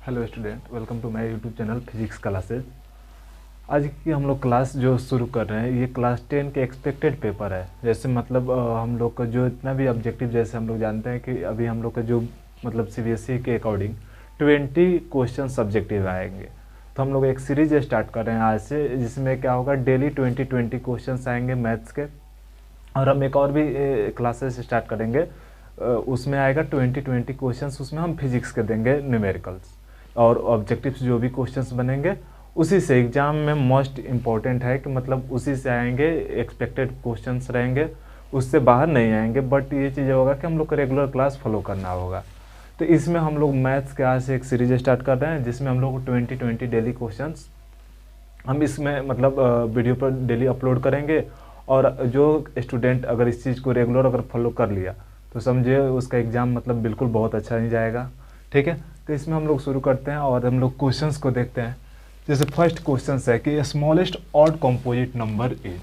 Hello student, welcome to my YouTube channel physics classes. आज की हम लोग क्लास जो शुरू कर रहे हैं ये क्लास 10 के एक्सपेक्टेड पेपर है। जैसे मतलब हम लोग का जो इतना भी ऑब्जेक्टिव, जैसे हम लोग जानते हैं कि अभी हम लोग का जो मतलब सीबीएसई के अकॉर्डिंग 20 क्वेश्चन सब्जेक्टिव आएंगे। तो हम लोग एक सीरीज स्टार्ट कर रहे हैं आज से, जिसमें क्या होगा, डेली 20 क्वेश्चन आएंगे मैथ्स के। और हम एक और भी क्लासेस स्टार्ट करेंगे, उसमें आएगा 20 क्वेश्चंस, उसमें हम फिजिक्स के देंगे न्यूमेरिकल्स और ऑब्जेक्टिव्स जो भी क्वेश्चंस बनेंगे उसी से। एग्जाम में मोस्ट इम्पॉर्टेंट है कि मतलब उसी से आएंगे, एक्सपेक्टेड क्वेश्चंस रहेंगे, उससे बाहर नहीं आएंगे। बट ये चीज़ होगा कि हम लोग को रेगुलर क्लास फॉलो करना होगा। तो इसमें हम लोग मैथ्स के आज से एक सीरीज स्टार्ट कर रहे हैं, जिसमें हम लोग 20 डेली क्वेश्चंस हम इसमें मतलब वीडियो पर डेली अपलोड करेंगे। और जो स्टूडेंट अगर इस चीज़ को रेगुलर अगर फॉलो कर लिया तो समझिए उसका एग्ज़ाम मतलब बिल्कुल बहुत अच्छा नहीं जाएगा। ठीक है, तो इसमें हम लोग शुरू करते हैं और हम लोग क्वेश्चंस को देखते हैं। जैसे फर्स्ट क्वेश्चन है कि smallest odd composite number is.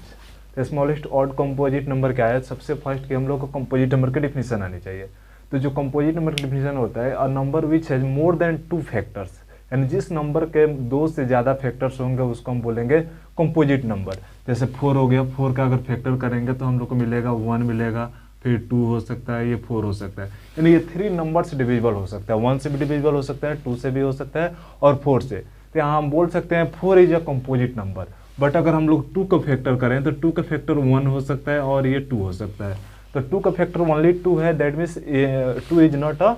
तो स्मॉलेस्ट ऑड कंपोजिट नंबर क्या है? सबसे फर्स्ट कि हम लोग को कंपोजिट नंबर की डिफिनीशन आनी चाहिए। तो जो कंपोजिट नंबर की डिफिनीशन होता है, a number which has more than 2 factors, यानी जिस नंबर के 2 से ज़्यादा फैक्टर्स होंगे उसको हम बोलेंगे कंपोजिट नंबर। जैसे 4 हो गया, 4 का अगर फैक्टर करेंगे तो हम लोग को मिलेगा 1 मिलेगा, फिर 2 हो सकता है, ये 4 हो सकता है। यानी ये 3 नंबर से डिविजिबल हो सकता है, 1 से भी डिविजिबल हो सकता है, 2 से भी हो सकता है और 4 से। तो यहाँ हम बोल सकते हैं 4 is a composite number. But अगर हम लोग 2 का फैक्टर करें तो 2 का फैक्टर 1 हो सकता है और ये 2 हो सकता है। तो 2 का फैक्टर ओनली 2 है, that means 2 is not a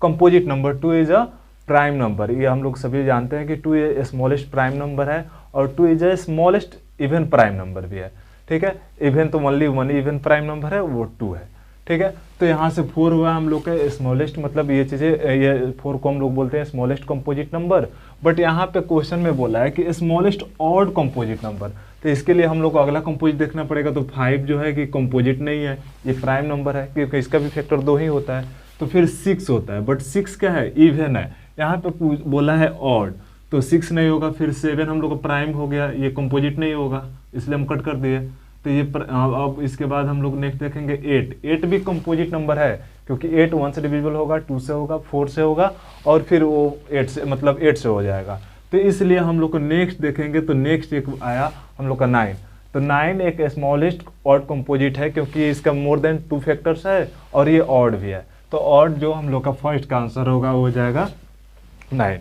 composite number, 2 is a prime number. ये हम लोग सभी जानते हैं कि 2 ए स्मॉलेस्ट प्राइम नंबर है और 2 is a smallest even prime number भी है। ठीक है, इवन तो ओनली 1 इवन प्राइम नंबर है, वो 2 है। ठीक है, तो यहाँ से 4 हुआ हम लोग का स्मॉलेस्ट, मतलब ये चीज़ें, ये 4 को हम लोग बोलते हैं स्मॉलेस्ट कंपोजिट नंबर। बट यहाँ पे क्वेश्चन में बोला है कि स्मॉलेस्ट ऑड कंपोजिट नंबर। तो इसके लिए हम लोग को अगला कंपोजिट देखना पड़ेगा। तो 5 जो है कि कंपोजिट नहीं है, ये प्राइम नंबर है क्योंकि इसका भी फैक्टर 2 ही होता है। तो फिर 6 होता है, बट 6 क्या है? इवन है। यहाँ पे बोला है ऑड, तो 6 नहीं होगा। फिर 7 हम लोग का प्राइम हो गया, ये कंपोजिट नहीं होगा, इसलिए हम कट कर दिए। तो ये अब इसके बाद हम लोग नेक्स्ट देखेंगे 8 भी कंपोजिट नंबर है, क्योंकि 8 1 से डिविजिबल होगा, 2 से होगा, 4 से होगा और फिर वो 8 से, मतलब 8 से हो जाएगा। तो इसलिए हम लोग को नेक्स्ट देखेंगे तो नेक्स्ट एक आया हम लोग का 9। तो 9 एक स्मॉलेस्ट ऑड कंपोजिट है, क्योंकि इसका मोर देन 2 फैक्टर्स है और ये ऑड भी है। तो ऑड जो हम लोग का फर्स्ट का आंसर होगा वो हो जाएगा 9।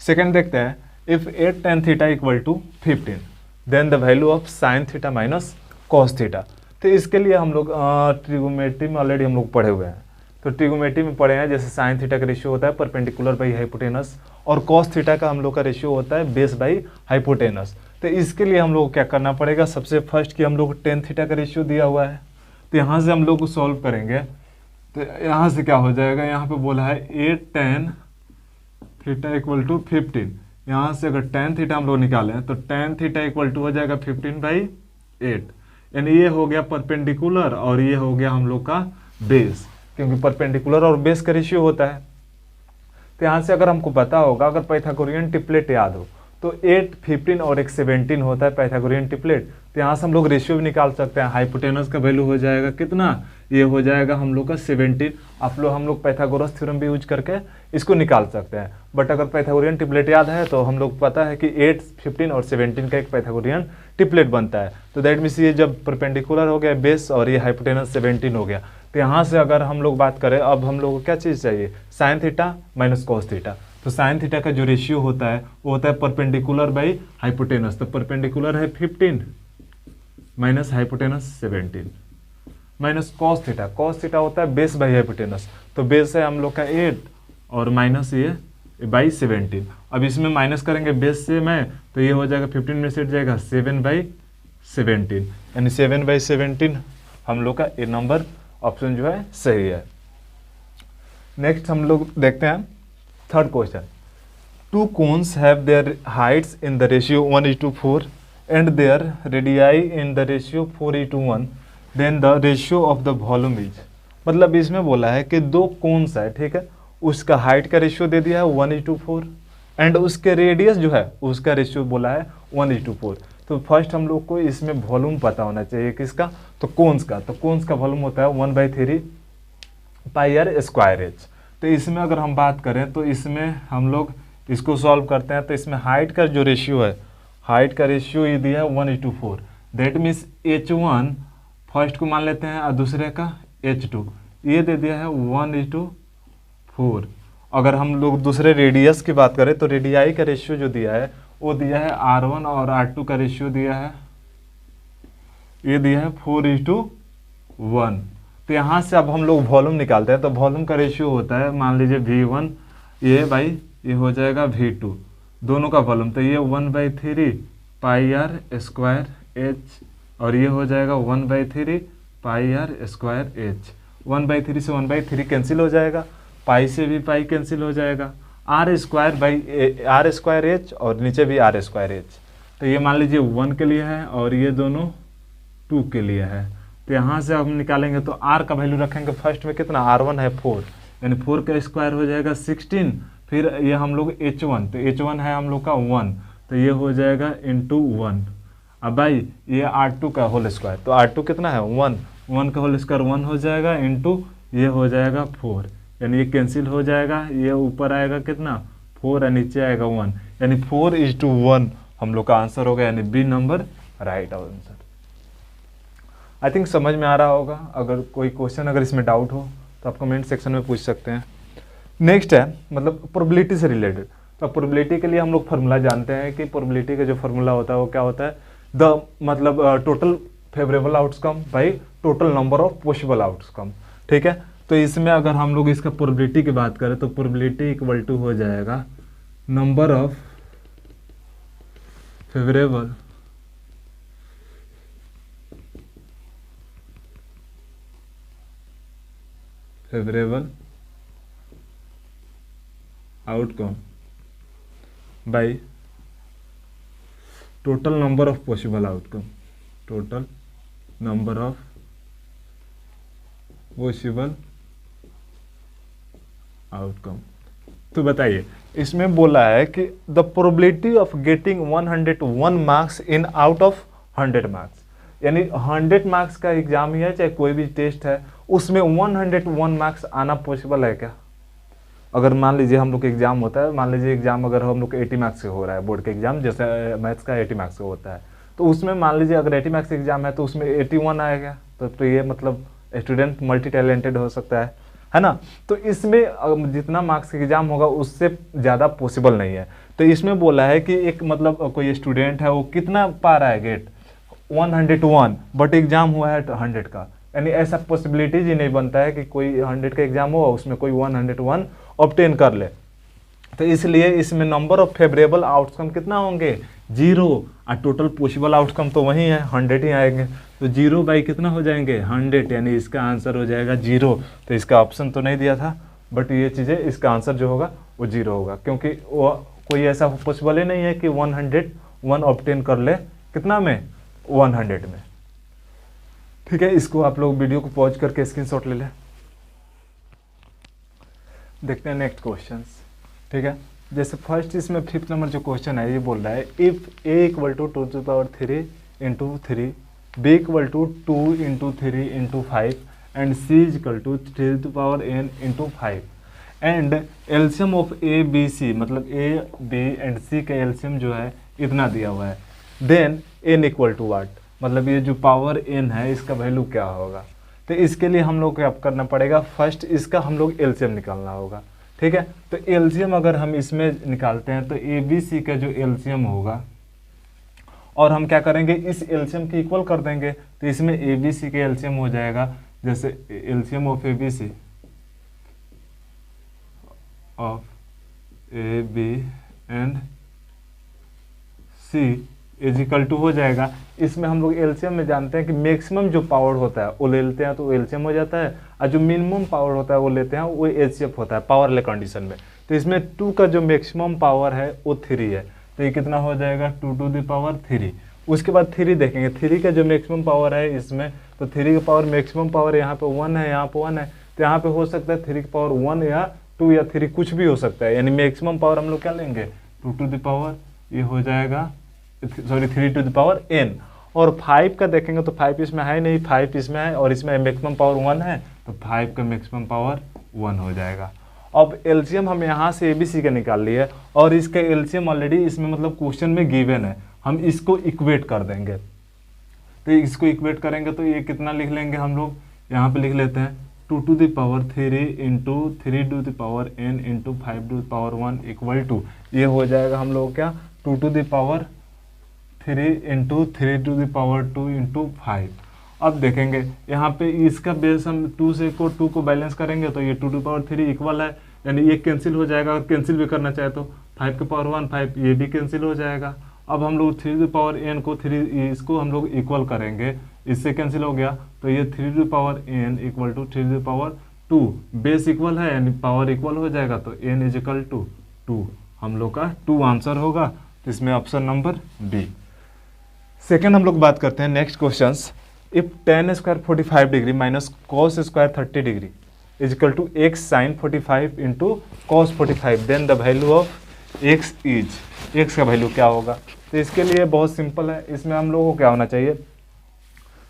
सेकेंड देखते हैं, if 8 tan theta equal to 15 then the value of sine theta minus cos theta. तो इसके लिए हम लोग ट्रिगोमेट्री में ऑलरेडी हम लोग पढ़े हुए हैं। तो ट्रिगोमेट्री में पढ़े हैं, जैसे साइन थीटा का रेशियो होता है परपेंडिकुलर बाई हाइपोटेनस और कॉस थीटा का हम लोग का रेशियो होता है बेस बाई हाइपोटेनस। तो इसके लिए हम लोग को क्या करना पड़ेगा? सबसे फर्स्ट कि हम लोग को tan थीटा का रेशियो दिया हुआ है, तो यहाँ से हम लोग को सॉल्व करेंगे। तो यहाँ से क्या हो जाएगा? यहाँ पे बोला है 8 tan थीटा इक्वल टू 15। यहाँ से अगर tan थीटा हम लोग निकालें तो tan थीटा इक्वल टू हो जाएगा 15/8। यानी ये हो गया परपेंडिकुलर और ये हो गया हम लोग का बेस, क्योंकि परपेंडिकुलर और बेस का रेशियो होता है। तो यहाँ से अगर हमको पता होगा, अगर पाइथागोरियन ट्रिपलेट याद हो तो 8 15 और एक 17 होता है पाइथागोरियन ट्रिपलेट। तो यहाँ से हम लोग रेशियो भी निकाल सकते हैं। हाइपोटेनस का वैल्यू हो जाएगा कितना? ये हो जाएगा हम लोग का 17। हम लोग पाइथागोरस थ्योरम भी यूज करके इसको निकाल सकते हैं। बट अगर पाइथागोरियन ट्रिपलेट याद है तो हम लोग पता है कि 8 15 और 17 का एक पाइथागोरियन ट्रिपलेट बनता है। तो दैट मीन्स ये जब परपेंडिकुलर हो गया बेस और ये हाइपोटेनस 17 हो गया। तो यहाँ से अगर हम लोग बात करें, अब हम लोग को क्या चीज़ चाहिए? Sign theta minus cos theta. तो साइन थीटा का जो रेशियो होता है वो होता है परपेंडिकुलर बाई हाइपोटेनस। तो परपेंडिकुलर है 15 minus hypotenuse 17 minus cos theta. Cos theta होता है बेस बाई हाइपोटेनस। तो बेस है हम लोग का 8 और माइनस ये बाई 17। अब इसमें माइनस करेंगे बेस से मैं, तो ये हो जाएगा 15 में से जाएगा 7/17, यानी 7/17 हम लोग का ए नंबर ऑप्शन जो है सही है। नेक्स्ट हम लोग देखते हैं third question. 2 cones have their heights in the ratio 1:4 and their radii in the ratio 4:1, then the ratio of the volume is. मतलब इसमें बोला है कि 2 कोन्स है, ठीक है, उसका हाइट का रेशियो दे दिया है 1:4 एंड उसके रेडियस जो है उसका रेशियो बोला है 1:4। तो फर्स्ट हम लोग को इसमें वॉल्यूम पता होना चाहिए किसका? तो कोन्स का। तो कोन्स का वॉल्यूम होता है 1/3 पाई r² h। तो इसमें अगर हम बात करें तो इसमें हम लोग इसको सॉल्व करते हैं, तो इसमें हाइट का जो रेशियो है, हाइट का रेशियो ये दिया है 1:4। दैट मीन्स H1 फर्स्ट को मान लेते हैं और दूसरे का H2, ये दे दिया है 1:4। अगर हम लोग दूसरे रेडियस की बात करें तो रेडियाई का रेशियो जो दिया है वो दिया है R1 और R2 का रेशियो दिया है, ये दिया है 4:1। तो यहाँ से अब हम लोग वॉल्यूम निकालते हैं, तो वॉल्यूम का रेशियो होता है, मान लीजिए V1 ये बाई ये हो जाएगा V2, दोनों का वॉल्यूम, तो ये 1/3 πr²h और ये हो जाएगा 1/3 πr²h। 1/3 से 1/3 कैंसिल हो जाएगा, पाई से भी पाई कैंसिल हो जाएगा, r² और नीचे भी r²h। तो ये मान लीजिए 1 के लिए है और ये दोनों 2 के लिए है। तो यहाँ से हम निकालेंगे तो r का वैल्यू रखेंगे फर्स्ट में कितना, R1 है 4, यानी 4 का स्क्वायर हो जाएगा 16। फिर ये हम लोग H1, तो H1 है हम लोग का 1, तो ये हो जाएगा इंटू 1। अब भाई ये R2 का होल स्क्वायर, तो R2 कितना है 1, 1 का होल स्क्वायर 1 हो जाएगा इंटू ये हो जाएगा 4, यानी ये कैंसिल हो जाएगा, ये ऊपर आएगा कितना 4 और नीचे आएगा 1, यानी 4:1 हम लोग का आंसर होगा, यानी B number right answer. I think समझ में आ रहा होगा। अगर कोई क्वेश्चन अगर इसमें डाउट हो तो आप कमेंट सेक्शन में पूछ सकते हैं। नेक्स्ट है मतलब प्रोबेबिलिटी से रिलेटेड। तो प्रोबेबिलिटी के लिए हम लोग फार्मूला जानते हैं कि प्रोबेबिलिटी का जो फार्मूला होता है वो क्या होता है, द मतलब total favourable outcome by total number of possible outcome. ठीक है, तो इसमें अगर हम लोग इसका प्रोबेबिलिटी की बात करें तो प्रोबेबिलिटी इक्वल टू हो जाएगा number of favourable outcome by total number of possible outcome, total number of possible outcome. तो बताइए इसमें बोला है कि the probability of getting 101 marks in out of 100 marks, यानी 100 मार्क्स का एग्जाम ही है चाहे कोई भी टेस्ट है, उसमें 101 मार्क्स आना पॉसिबल है क्या? अगर मान लीजिए हम लोग का एग्जाम होता है, मान लीजिए एग्जाम अगर हम लोग 80 मार्क्स से हो रहा है, बोर्ड का एग्जाम जैसे मैथ्स का 80 मार्क्स का होता है, तो उसमें मान लीजिए अगर 80 मार्क्स एग्जाम है तो उसमें 81 आएगा, तो ये मतलब स्टूडेंट मल्टी टैलेंटेड हो सकता है ना। तो इसमें जितना मार्क्स का एग्जाम होगा उससे ज़्यादा पॉसिबल नहीं है। तो इसमें बोला है कि एक मतलब कोई स्टूडेंट है वो कितना पा रहा है गेट 101, बट एग्जाम हुआ है 100 का, यानी ऐसा पॉसिबिलिटीज ही नहीं बनता है कि कोई 100 का एग्जाम हो उसमें कोई 101 ऑब्टेन कर ले। तो इसलिए इसमें नंबर ऑफ फेवरेबल आउटकम कितना होंगे 0, और टोटल पॉसिबल आउटकम तो वही है 100 ही आएंगे, तो 0 बाई कितना हो जाएंगे 100, यानी इसका आंसर हो जाएगा 0। तो इसका ऑप्शन तो नहीं दिया था, बट ये चीज़ें इसका आंसर जो होगा वो 0 होगा, क्योंकि वो कोई ऐसा पॉसिबल ही नहीं है कि 101 ऑब्टेन कर ले कितना में 100 में। ठीक है, इसको आप लोग वीडियो को पॉज करके स्क्रीनशॉट ले लें। देखते हैं नेक्स्ट क्वेश्चंस। ठीक है, जैसे फर्स्ट इसमें 5th नंबर जो क्वेश्चन है ये बोल रहा है if a equal to 2⁻³ into 3, b equal to 2 into 3 into 5 and c equal to 3n into 5 and LCM of a b c, मतलब a b एंड c का एल्सियम जो है इतना दिया हुआ है, then n equal to what, मतलब ये जो पावर n है इसका वैल्यू क्या होगा। तो इसके लिए हम लोग क्या करना पड़ेगा, फर्स्ट इसका हम लोग एलसीएम निकालना होगा। ठीक है, तो एलसीएम अगर हम इसमें निकालते हैं तो ABC का जो एलसीएम होगा, और हम क्या करेंगे इस एलसीएम की इक्वल कर देंगे, तो इसमें ABC का एलसीएम हो जाएगा, जैसे LCM of ABC of A B and C is equal to हो जाएगा। इसमें हम लोग एलसीएम में जानते हैं कि मैक्सिमम जो पावर होता है वो ले लेते हैं तो वो एलसीएम हो जाता है, और जो मिनिमम पावर होता है वो लेते हैं वो एचसीएफ होता है पावर ले कंडीशन में। तो इसमें 2 का जो मैक्सिमम पावर है वो 3 है, तो ये कितना हो जाएगा 2⁻3। उसके बाद 3 देखेंगे, 3 का जो मैक्सिमम पावर है इसमें, तो 3 का पावर मैक्सिमम पावर यहाँ पे 1 है, यहाँ पे 1 है, तो यहाँ पे हो सकता है 3 की पावर 1 या 2 या 3 कुछ भी हो सकता है, यानी मैक्सिमम पावर हम लोग क्या लेंगे 2 ये हो जाएगा 3n। और 5 का देखेंगे तो 5 इसमें है नहीं, 5 इसमें है और इसमें मैक्सिमम पावर 1 है, तो 5 का मैक्सिमम पावर 1 हो जाएगा। अब एलसीएम हम यहाँ से ABC का निकाल लिए और इसका एलसीएम ऑलरेडी इसमें मतलब क्वेश्चन में गिवन है, हम इसको इक्वेट कर देंगे। तो इसको इक्वेट करेंगे तो ये कितना लिख लेंगे हम लोग, यहाँ पे लिख लेते हैं 2 to the power 3 into 3 to the power n into 5 to the power 1 equal to, ये हो जाएगा हम लोग क्या 2 to the power 3 into 3 to the power 2 into 5। अब देखेंगे यहाँ पे इसका बेस हम 2 को बैलेंस करेंगे तो ये 2 to the power 3 इक्वल है, यानी ये कैंसिल हो जाएगा। अगर कैंसिल भी करना चाहे तो 5 के पावर 1 5, ये भी कैंसिल हो जाएगा। अब हम लोग 3 to the power n को 3 इसको हम लोग इक्वल करेंगे, इससे कैंसिल हो गया तो ये 3 to the power n equal to 3 to the power 2, base equal है यानी पावर इक्वल हो जाएगा तो n इज इक्वल टू 2, हम लोग का 2 आंसर होगा। तो इसमें ऑप्शन नंबर बी। सेकेंड हम लोग बात करते हैं next question. If tan square 45 degree minus cos square 30 degree is equal to x sine 45 into cos 45, then the value of x is, x का वैल्यू क्या होगा। तो इसके लिए बहुत सिंपल है, इसमें हम लोगों को क्या होना चाहिए,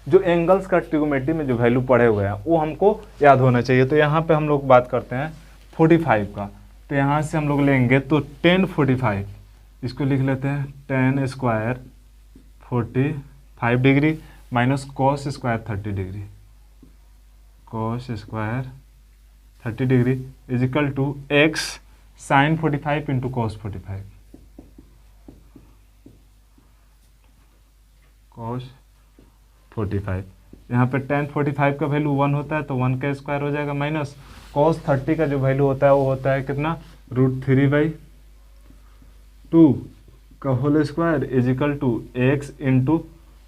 जो एंगल्स का ट्रिगोनोमेट्री में जो वैल्यू पढ़े हुए हैं वो हमको याद होना चाहिए। तो यहाँ पे हम लोग बात करते हैं 45 का, तो यहाँ से हम लोग लेंगे तो tan 45, इसको लिख लेते हैं tan square 45 degree minus cos square 30 degree, cos square 30 degree is equal to x sine 45 into cos 45, cos 45। यहाँ पे tan 45 का वैल्यू 1 होता है तो 1 का स्क्वायर हो जाएगा, माइनस cos 30 का जो वैल्यू होता है वो होता है कितना, √3/2 का whole square is equal to x into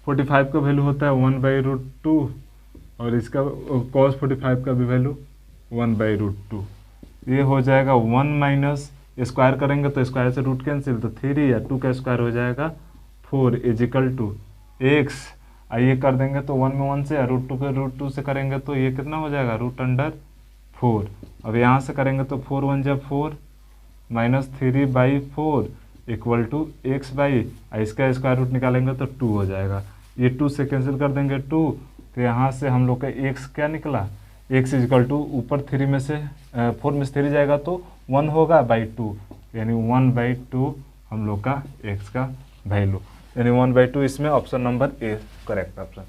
45 का वैल्यू होता है 1/√2 और इसका cos 45 का भी वैल्यू 1/√2। ये हो जाएगा 1 माइनस स्क्वायर करेंगे तो स्क्वायर से रूट कैंसिल, तो 3 या 2 का स्क्वायर हो जाएगा 4 इज इक्वल टू x, ये कर देंगे तो 1 में 1 से, √2 पे √2 से करेंगे तो ये कितना हो जाएगा √4। अब यहाँ से करेंगे तो 4 1 जब 4 minus 3/4 equal to x by, इसका स्क्वायर रूट निकालेंगे तो 2 हो जाएगा। ये 2 से कैंसिल कर देंगे 2, तो यहाँ से हम लोग का x क्या निकला, x इज इक्वल टू ऊपर 3 में से 4 में से 3 जाएगा तो 1 होगा बाई 2, यानी 1/2 हम लोग का x का वैल्यू, यानी 1/2 इसमें option number A correct option.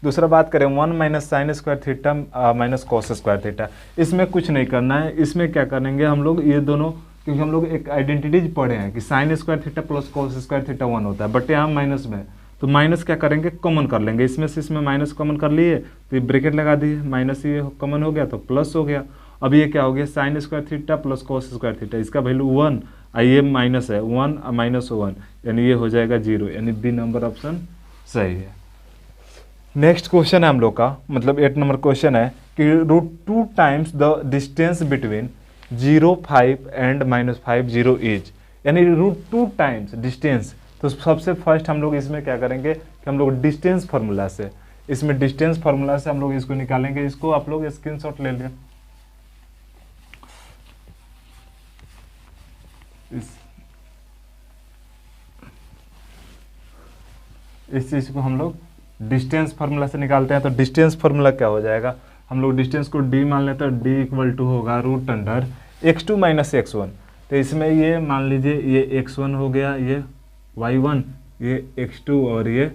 दूसरा बात करें 1 minus sine square theta minus cos square theta, इसमें कुछ नहीं करना है। इसमें क्या करेंगे हम लोग, ये दोनों, क्योंकि हम लोग एक आइडेंटिटीज पढ़े हैं कि sine square theta plus cos square theta 1 होता है, बट यहाँ माइनस में, तो माइनस क्या करेंगे, कॉमन कर लेंगे। इसमें से इसमें माइनस कॉमन कर लिए तो ये ब्रैकेट लगा दिए, माइनस ये कॉमन हो गया तो प्लस हो गया। अब ये क्या हो गया, sine square theta plus cos square theta, इसका वैल्यू 1, ये माइनस है 1 माइनस 1, यानी ये हो जाएगा 0, यानी बी नंबर ऑप्शन सही है। नेक्स्ट क्वेश्चन है हम लोग का, मतलब 8 नंबर क्वेश्चन है कि √2 times the distance between 0 5 and -5 0 is, यानी √2 टाइम्स डिस्टेंस। तो सबसे फर्स्ट हम लोग इसमें क्या करेंगे कि हम लोग डिस्टेंस फार्मूला से, इसमें डिस्टेंस फार्मूला से हम लोग इसको निकालेंगे। इसको आप लोग स्क्रीनशॉट ले लें, इस चीज को हम लोग डिस्टेंस फार्मूला से निकालते हैं। तो डिस्टेंस फार्मूला क्या हो जाएगा, हम लोग डिस्टेंस को d मान लेते हैं, d इक्वल टू होगा √x2 माइनस x1। तो इसमें ये मान लीजिए ये x1 हो गया, ये y1, ये x2 और ये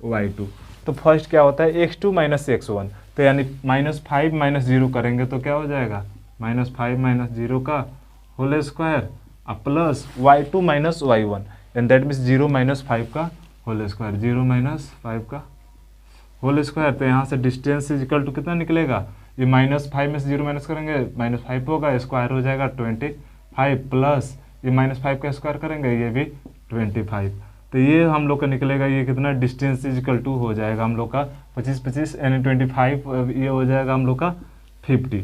y2। तो फर्स्ट क्या होता है x2 माइनस x1, तो यानी -5 माइनस 0 करेंगे तो क्या हो जाएगा, -5 माइनस 0 का whole square plus y2 minus y1, and that means 0 minus 5 का होल स्क्वायर, 0 माइनस 5 का होल स्क्वायर। तो यहाँ से डिस्टेंस इज इक्वल टू कितना निकलेगा, ये -5 में से 0 माइनस करेंगे -5 होगा, स्क्वायर हो जाएगा 25 प्लस ये -5 का स्क्वायर करेंगे ये भी 25। तो ये हम लोग का निकलेगा, ये कितना डिस्टेंस इज इक्वल टू हो जाएगा हम लोग का 25 यानी 25, ये हो जाएगा हम लोग का 50।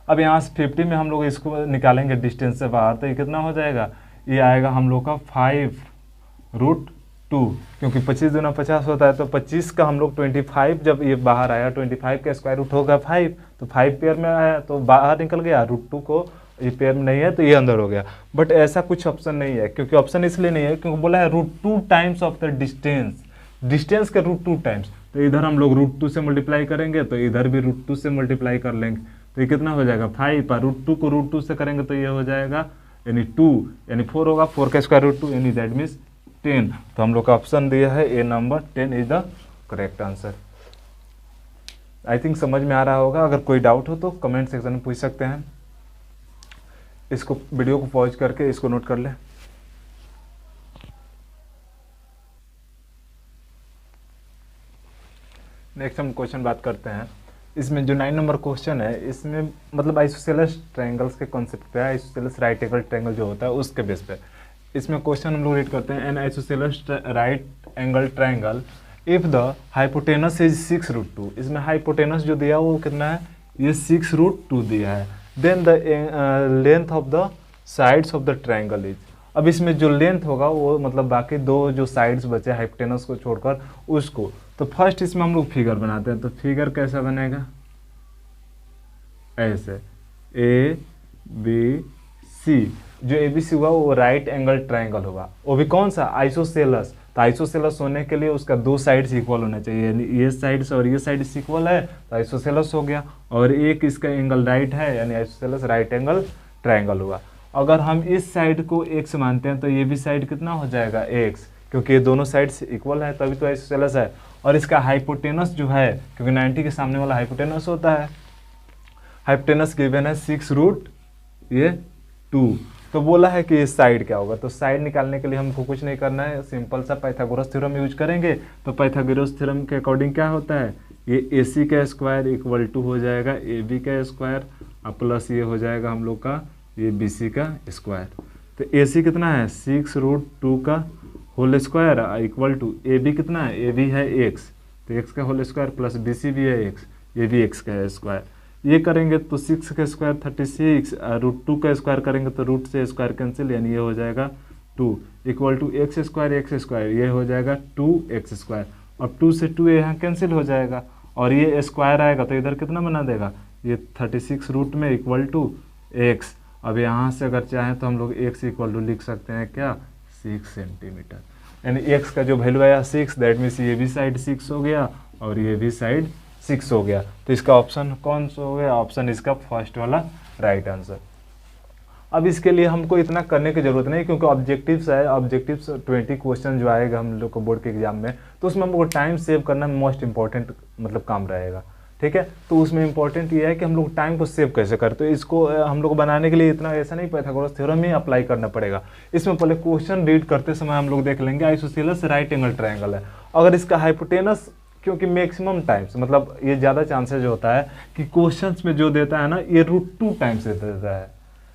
अब यहाँ से 50 में हम लोग इसको निकालेंगे डिस्टेंस से बाहर, तो ये कितना हो जाएगा, ये आएगा हम लोग का 5√2, क्योंकि 25 दूना 50 होता है, तो 25 का हम लोग 25 जब ये बाहर आया, 25 का स्क्वायर रूट होगा 5, तो 5 पेयर में आया तो बाहर निकल गया, √2 को ये पेयर में नहीं है तो ये अंदर हो गया। बट ऐसा कुछ ऑप्शन नहीं है, क्योंकि ऑप्शन इसलिए नहीं है क्योंकि बोला है √2 times of the distance, distance का √2 टाइम्स। तो इधर हम लोग √2 से मल्टीप्लाई करेंगे तो इधर भी √2 से मल्टीप्लाई कर लेंगे, तो ये कितना हो जाएगा 5, और √2 को √2 से करेंगे तो ये हो जाएगा यानी 2, यानी 4 होगा, 4 का स्क्वायर √2 यानी दैट मीन्स 10। तो हम लोग का ऑप्शन दिया है A number 10 is the correct answer. I think समझ में आ रहा होगा। अगर कोई डाउट हो तो कमेंट सेक्शन में पूछ सकते हैं। इसको वीडियो को पॉज करके इसको नोट कर ले। नेक्स्ट हम क्वेश्चन बात करते हैं। इसमें जो 9 नंबर क्वेश्चन है, इसमें मतलब आइसोसेलेस ट्रायंगल्स के कॉन्सेप्ट पे है, आइसोसेलेस राइट एंगल ट्रायंगल जो होता है उसके बेस पे। इसमें क्वेश्चन हम लोग रीड करते हैं, N isosceles right angle triangle if the hypotenuse is 6√2। इसमें हाइपोटेनस जो दिया वो कितना है, ये 6√2 दिया है। Then the length of the sides of the triangle is. अब इसमें जो लेंथ होगा वो मतलब बाकी दो जो साइड्स बचे हाइपोटेनस को छोड़कर उसको, तो फर्स्ट इसमें हम लोग फिगर बनाते हैं। तो फिगर कैसा बनेगा, ऐसे ए बी सी। जो ए बी सी हुआ वो राइट एंगल ट्रायंगल होगा, वो भी कौन सा, आइसोसेलस। तो आइसोसेलस होने के लिए उसका दो साइड्स इक्वल होना चाहिए, यानी ये साइड्स और ये साइड्स इक्वल है तो आइसोसेलस हो गया। और एक इसका एंगल राइट है यानी आइसोसेलस राइट एंगल ट्रायंगल हुआ। अगर हम इस साइड को x मानते हैं तो ये भी साइड कितना हो जाएगा x, क्योंकि ये दोनों साइड्स इक्वल है तभी तो आइसोसेलस है। और इसका हाइपोटेनस जो है, क्योंकि 90 के सामने वाला हाइपोटेनस होता है, हाइपोटेनस गिवन है 6√2। तो बोला है कि इस साइड क्या होगा। तो साइड निकालने के लिए हमको कुछ नहीं करना है, सिंपल सा पाइथागोरस थ्योरम यूज करेंगे। तो पाइथागोरस थ्योरम के अकॉर्डिंग क्या होता है, ये AC का स्क्वायर इक्वल टू हो जाएगा AB का स्क्वायर और प्लस ये हो जाएगा हम लोग का ये BC का स्क्वायर। तो AC कितना है 6√2 का whole square equal to AB कितना है, AB है x, तो x का होल स्क्वायर प्लस BC भी है x, ये भी x का है स्क्वायर। ये करेंगे तो 6 का स्क्वायर 36, √2 का स्क्वायर करेंगे तो रूट से स्क्वायर कैंसिल, यानी ये हो जाएगा 2 इक्वल टू x स्क्वायर, ये हो जाएगा 2x स्क्वायर। अब 2 से 2 यहाँ कैंसिल हो जाएगा और ये स्क्वायर आएगा तो इधर कितना बना देगा, ये 36 रूट में इक्वल टू x। अब यहाँ से अगर चाहें तो हम लोग x इक्वल टू लिख सकते हैं क्या, 6 सेंटीमीटर। यानी x का जो वैल्यू आया 6, दैट मीन्स ये भी साइड 6 हो गया और ये भी साइड 6 हो गया। तो इसका ऑप्शन कौन सा हो गया, ऑप्शन इसका फर्स्ट वाला राइट आंसर। अब इसके लिए हमको इतना करने की जरूरत नहीं, क्योंकि ऑब्जेक्टिव्स है, ऑब्जेक्टिव्स 20 क्वेश्चन जो आएगा हम लोग को बोर्ड के एग्जाम में, तो उसमें हमको टाइम सेव करना मोस्ट इंपॉर्टेंट मतलब काम रहेगा। ठीक है, तो उसमें इंपॉर्टेंट ये है कि हम लोग टाइम को सेव कैसे करें। तो इसको हम लोग बनाने के लिए इतना ऐसा नहीं पाइथागोरस थ्योरम ही अप्लाई करना पड़ेगा। इसमें पहले क्वेश्चन रीड करते समय हम लोग देख लेंगे आइसोसेलेस राइट एंगल ट्रायंगल है। अगर इसका हाइपोटेनस, क्योंकि मैक्सिमम टाइम्स मतलब ये ज़्यादा चांसेज होता है कि क्वेश्चंस में जो देता है ना ये √2 टाइम्स देता है।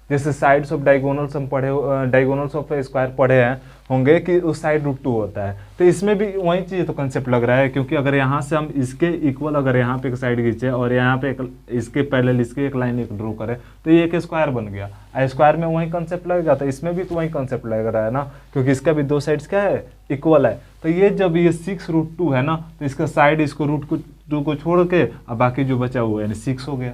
जैसे साइड्स ऑफ डायगोनल्स हम पढ़े, डायगोनल्स ऑफ स्क्वायर पढ़े हैं होंगे कि उस साइड √2 होता है। तो इसमें भी वही चीज़ तो कंसेप्ट लग रहा है, क्योंकि अगर यहाँ से हम इसके इक्वल अगर यहाँ पे एक साइड खींचे और यहाँ पे इसके पैरेलल इसके एक लाइन एक ड्रॉ करें तो ये एक स्क्वायर बन गया। स्क्वायर में वही कंसेप्ट लगेगा, तो इसमें भी तो वही कंसेप्ट लग रहा है ना, क्योंकि इसका भी दो साइड्स क्या है, इक्वल है। तो ये जब ये 6√2 है ना, तो इसका साइड इसको √2 को छोड़ के अब बाकी जो बचा हुआ यानी 6 हो गया।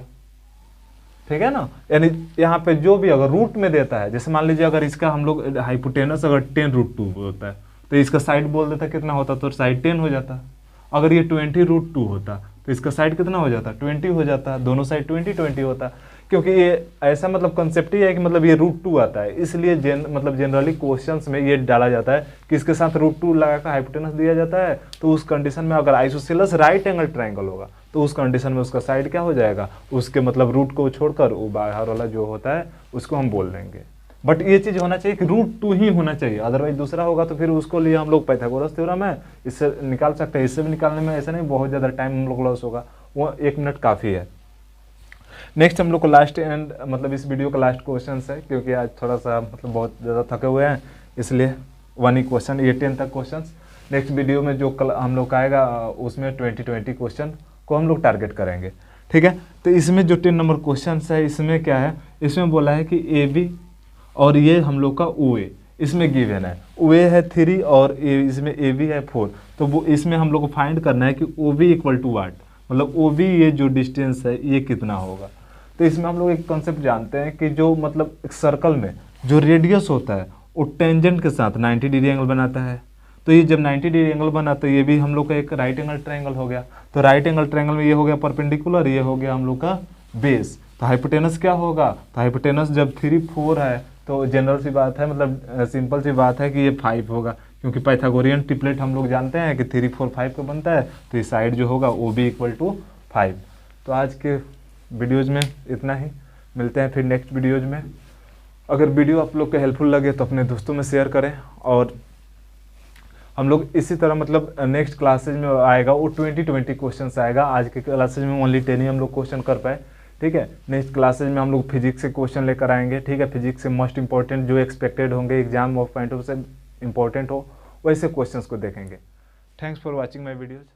ठीक है ना, यानी यहाँ पे जो भी अगर रूट में देता है, जैसे मान लीजिए अगर इसका हम लोग हाइपोटेनस अगर 10√2 होता है तो इसका साइड बोल देता कितना होता, तो साइड 10 हो जाता। अगर ये 20√2 होता तो इसका साइड कितना हो जाता, 20 हो जाता। दोनों साइड 20 होता, क्योंकि ये ऐसा मतलब कंसेप्ट ही है कि मतलब ये √2 आता है, इसलिए मतलब जनरली क्वेश्चंस में ये डाला जाता है कि इसके साथ √2 लगाकर हाइपोटेनस दिया जाता है। तो उस कंडीशन में अगर आइसोसेलेस राइट एंगल ट्रायंगल होगा तो उस कंडीशन में उसका साइड क्या हो जाएगा, उसके मतलब रूट को छोड़कर वो बाहर वाला जो होता है उसको हम बोल देंगे। बट ये चीज़ होना चाहिए कि √2 ही होना चाहिए, अदरवाइज दूसरा होगा तो फिर उसको लिए हम लोग पाइथागोरस थ्योरम है इससे निकाल सकते हैं। इससे भी निकालने में ऐसा नहीं बहुत ज़्यादा टाइम हम लोग लॉस होगा, वो 1 मिनट काफ़ी है। नेक्स्ट हम लोग को लास्ट एंड मतलब इस वीडियो का लास्ट क्वेश्चन है, क्योंकि आज थोड़ा सा मतलब बहुत ज़्यादा थके हुए हैं, इसलिए 1 ही क्वेश्चन, ये 10 तक क्वेश्चन। नेक्स्ट वीडियो में जो कल हम लोग का आएगा उसमें 20 क्वेश्चन को हम लोग टारगेट करेंगे। ठीक है, तो इसमें जो 10 नंबर क्वेश्चन है इसमें क्या है, इसमें बोला है कि AB और ये हम लोग का OA इसमें गिवन है, OA है 3 और इसमें AB है 4। तो वो इसमें हम लोग को फाइंड करना है कि OB इक्वल टू वाट, मतलब OB ये जो डिस्टेंस है ये कितना होगा। तो इसमें हम लोग एक कॉन्सेप्ट जानते हैं कि जो मतलब एक सर्कल में जो रेडियस होता है वो टेंजेंट के साथ 90 डिग्री एंगल बनाता है। तो ये जब 90 डिग्री एंगल बना तो ये भी हम लोग का एक राइट एंगल ट्रायंगल हो गया। तो राइट एंगल ट्रायंगल में ये हो गया परपेंडिकुलर, ये हो गया हम लोग का बेस। तो हाइपोटेनस क्या होगा, तो हाइपोटेनस जब 3 4 है तो जनरल सी बात है, मतलब सिंपल सी बात है कि ये 5 होगा, क्योंकि पाइथागोरियन ट्रिपलेट हम लोग जानते हैं कि 3 4 5 का बनता है, तो ये साइड जो होगा वो भी इक्वल टू 5। तो आज के वीडियोज़ में इतना ही, मिलते हैं फिर नेक्स्ट वीडियोज़ में। अगर वीडियो आप लोग को हेल्पफुल लगे तो अपने दोस्तों में शेयर करें, और हम लोग इसी तरह मतलब नेक्स्ट क्लासेज में आएगा वो 20 क्वेश्चन आएगा। आज के क्लासेज में ओनली 10 ही हम लोग क्वेश्चन कर पाए, ठीक है। नेक्स्ट क्लासेज में हम लोग फिजिक्स से क्वेश्चन लेकर आएंगे, ठीक है। फिजिक्स से मोस्ट इंपॉर्टेंट जो एक्सपेक्टेड होंगे एग्जाम ऑफ पॉइंट ऑफ से इंपॉर्टेंट हो वैसे क्वेश्चंस को देखेंगे। Thanks for watching my videos.